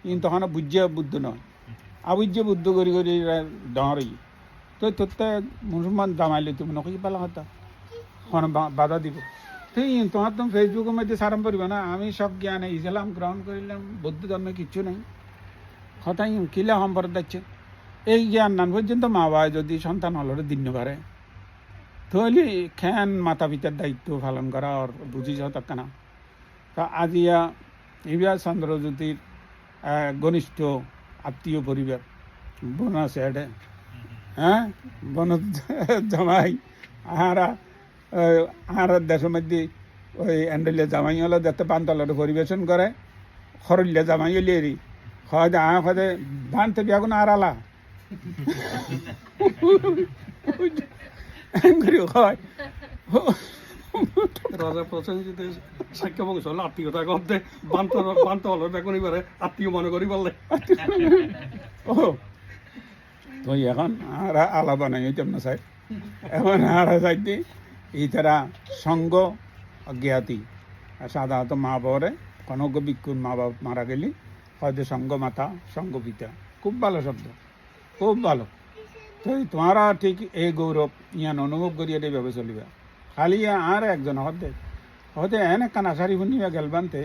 কিন্তু তখন বুঝিয়া বুদ্ধ নয় আবুজ্যে বুদ্ধ করি করি ডরি তো তোরতে মুসলমান জামাইলে তুমি নকই পালা হতা এখন বাধা দিব ঠিক তোমার তুমি ফেসবুকের মধ্যে সারাম পারিব না আমি সব জ্ঞানে ইসলাম গ্রহণ করিলাম বৌদ্ধ ধর্মে কিচ্ছু নেই হতাই কিলা সম্পর্ক যাচ্ছে এই জ্ঞান নান পর্যন্ত মা বাবা যদি সন্তান হলরে দিন পারে তাহলে খেন মাতা পিতার দায়িত্ব পালন করা আর বুঝি যাওয়া না তা আজিয়া ইবিয়া চন্দ্রজ্যোতির ঘনিষ্ঠ আত্মীয় পরিবার বোন আছে এডে হ্যাঁ বোন জামাই আর দেশের মধ্যে ওই এন্ডেলিয়া জামাই হলো যাতে পান্তলটা পরিবেশন করে খরলিয়া জামাই হলি এরি হয় হয় বানতে বিয়াগুন আর আলা হয় রাজা প্রসেনজিতে সাক্ষী বংশ হলো আত্মীয়তা করতে বান্ত হলো দেখুন এবারে আত্মীয় মনে করি বললে ও তো এখন আর আলাদা নাই হইতাম না স্যার এখন আর চাইতে এই তারা সঙ্গ জ্ঞাতি সাধারণত মা বাবারে কোনো বিক্ষুণ মা বাবা মারা গেলি হয়তো সঙ্গ মাতা সঙ্গ পিতা খুব ভালো শব্দ খুব ভালো তো তোমারা ঠিক এই গৌরব ইয়ান অনুভব করিয়ে এইভাবে চলিবা খালি আর একজন হতে এনে কানা সারি শুনিবা গেলবানতে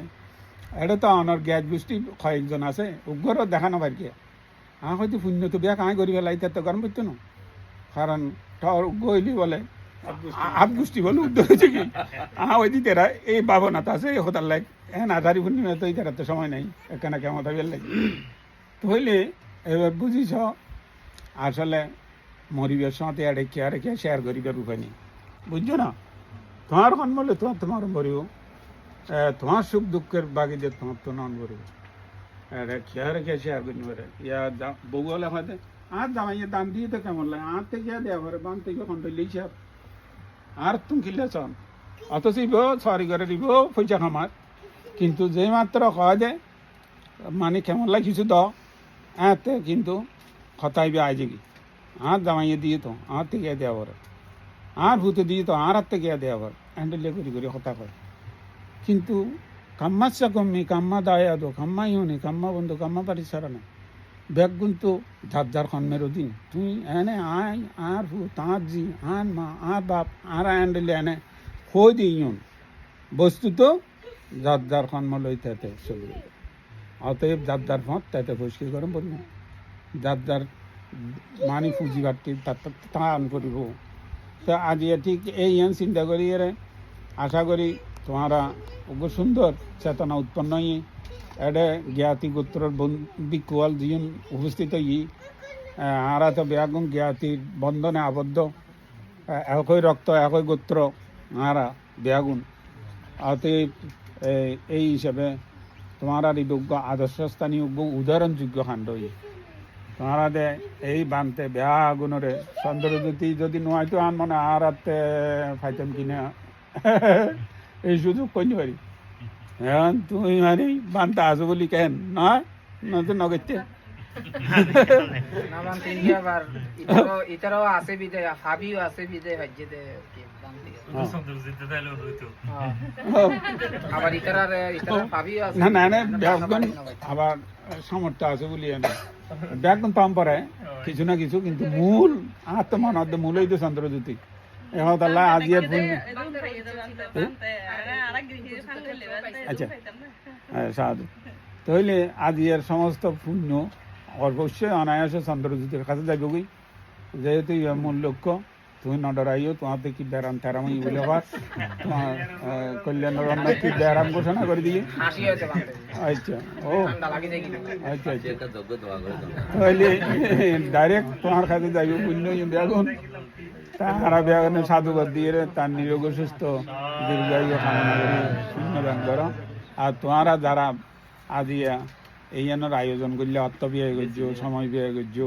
এটা তো অনর গ্যাস গোষ্ঠী কয়েকজন আছে উগ্র দেখানো পারকে হয়তো পুণ্য তো বিয়া কাঁই করি পেলাই তো গরম পড়তো না কারণ ঠর গইলি বলে আপ গোষ্ঠী বলে উদ্যোগ হয়েছে কি ওই দিতে এই ভাবনা তো আছে হতার লাগ হ্যাঁ আধারি পূর্ণিমা তো এই তো সময় নেই এখানে কেমন থাকবে লাগে তো হইলে এবার বুঝিস আসলে মরিবের সাথে আরে কে শেয়ার করিবার উপায় নেই বুঝছো না তোমার খন বলে তোমার মরিব তোমার সুখ দুঃখের বাকি যে তোমার তো নন মরিব খেয়ারে কে শেয়ার করি পারে ইয়া বউ হলে হয়তো আর জামাইয়ে দাম দিয়ে তো কেমন লাগে আর থেকে দেওয়া পারে বান থেকে এখন লইলেই সব আর তুমি খিলে চন অথচ সরি করে দিব পয়সা খামার কিন্তু যে মাত্র কয় যে মানে কেমন লাগে কিছু দাও এতে কিন্তু খতাইবে আজ কি আর জামাইয়ে দিয়ে তো আর থেকে দেওয়া পারে আর ভূতে দিয়ে তো আর হাত থেকে দেওয়া পারে হ্যান্ডেলে করি হতা করে কিন্তু কাম্মাচ্ছা কম্মি কাম্মা দায় আদো কাম্মাই হনি কাম্মা বন্ধু কাম্মা পারি সারা না ব্যাগ কিন্তু যার খন্মের দিন তুই এনে আয় আর ভূ তাঁর জি আন মা আর বাপ আর হ্যান্ডেলে এনে খোঁজ দিই বস্তু তো যার খন্ম লই তাতে চলে যাবে অতএব যার ফত তাতে পরিষ্কার গরম পড়ব যার মানি পুঁজি বাড়তি টান করিব তো আজ ঠিক এই চিন্তা করি এরে আশা করি তোমারা সুন্দর চেতনা উৎপন্ন হয়ে এডে জ্ঞাতি গোত্রর বিকুয়াল জীবন উপস্থিত হই আরা তো ব্যাগুন জ্ঞাতির বন্ধনে আবদ্ধ একই রক্ত একই গোত্র আরা ব্যাগুন অতএব এই হিসাবে তোমারা যোগ্য আদর্শস্থানীয় উদাহরণযোগ্য কাণ্ড তোমারা দে এই বানতে বেয়া আগুনরে চন্দ্রজ্যোতি যদি নয় তো আন মনে আর ফাইতাম কিনা এই সুযোগ কই পারি এখন তুমি মানে বানতে আসো বলি কেন নয় নয়তো নগেতে আবার সামর্থ্য আছে বলি ব্যাগুন পাম পরে কিছু না কিছু কিন্তু মূল আত্মমন মূলই তো চন্দ্রজ্যোতি এখন আল্লাহ আজিয়ার আচ্ছা সাধু তাহলে আজিয়ার সমস্ত পুণ্য অবশ্যই অনায়াসে চন্দ্রজ্যোতির কাছে যাবি যেহেতু মূল লক্ষ্য তুমি নডরাইও তোমাতে কি ব্যারাম টেরাম বলে আবার তোমার কল্যাণের অন্য কি ব্যারাম ঘোষণা করে দিয়ে আচ্ছা ও আচ্ছা আচ্ছা তাহলে ডাইরেক্ট তোমার কাছে যাইব পুণ্য বেগুন তারা বেগুনে সাধুবাদ দিয়ে তার নিরোগ সুস্থ দীর্ঘায়ু কামনা করে শূন্যদান করো আর তোমারা যারা আজিয়া এই আয়োজন করলে অর্থ ব্যয় করছো সময় ব্যয় করছো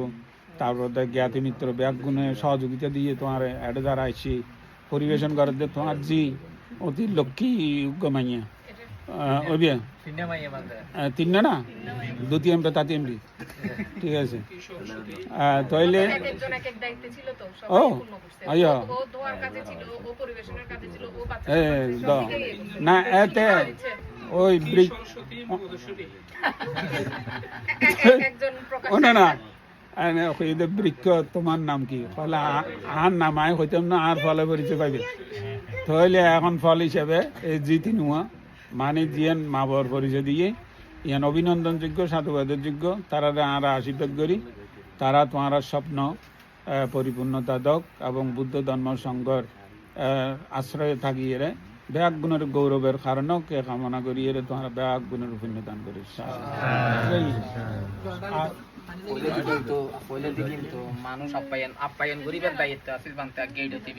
তারপর জ্ঞাতি মিত্র ব্যাগুনে সহযোগিতা দিয়ে তোমার এটা যারা আসছি পরিবেশন করার যে তোমার জি অতি লক্ষ্মী গমাইয়া ওই বিয়ে তিনটা না দুটি এমপি তাঁতি এমপি ঠিক আছে তাইলে ও আইয়া না এতে ওই বৃক্ষ না না বৃক্ষ তোমার নাম কি ফলে আর নাম আয় হইতাম না আর ফলে পরিচয় পাইবে তাহলে এখন ফল হিসাবে এই জিতি নোয়া মানে জিয়ান মা বাবার পরিচয় দিয়ে ইয়ান অভিনন্দনযোগ্য সাধুবাদের যোগ্য তারা আমরা আশীর্বাদ করি তারা তোমার স্বপ্ন পরিপূর্ণতা দক এবং বুদ্ধ ধর্ম সংঘর আশ্রয়ে থাকিয়ে রে ব্যাগ গুণের গৌরবের কারণও কে কামনা করি এর তোমার ব্যাগ গুণের উপন্যদান করি পहिले देखिन तो मानुष आप्यायन गरिबेर दायित्व আছিল बांते गेट होती